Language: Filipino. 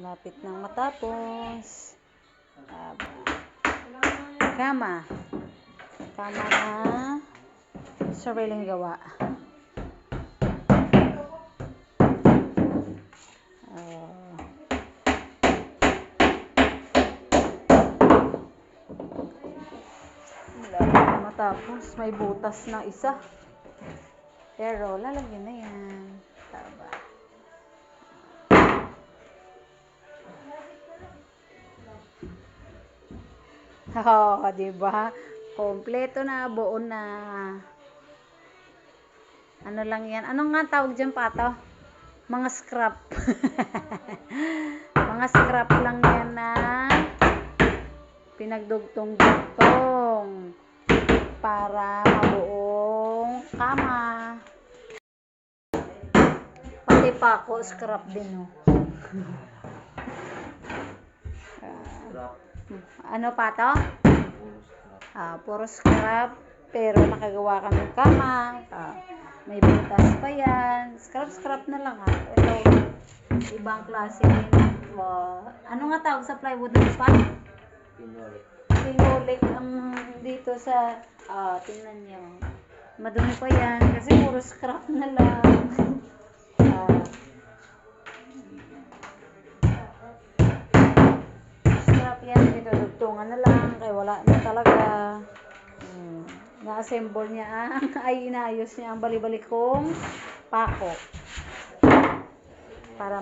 Lapit nang matapos. Kama. Kama na sariling gawa. Lapit na matapos. May butas na isa. Pero lalagyan na yan. Taba. Oh, diba? Kompleto na, buo na. Ano lang yan? Anong nga tawag dyan, Pato? Mga scrap. Mga scrap lang yan na pinagdugtong-dugtong para mabuong kama. Pati pa ako, scrap din, oh. Ano pa to? Puro scrap, pero nakagawa kami kama. May butas pa yan. Scrap na lang, ha. Ito, ibang klase. Ano nga tawag sa plywood na pa? Pinolik ang dito sa, tingnan nyo. Madumi pa yan, kasi puro scrap na lang. Yan, dito dugtungan na lang kaya wala na talaga. Na-assemble niya ay inayos niya ang bali-bali kong pako para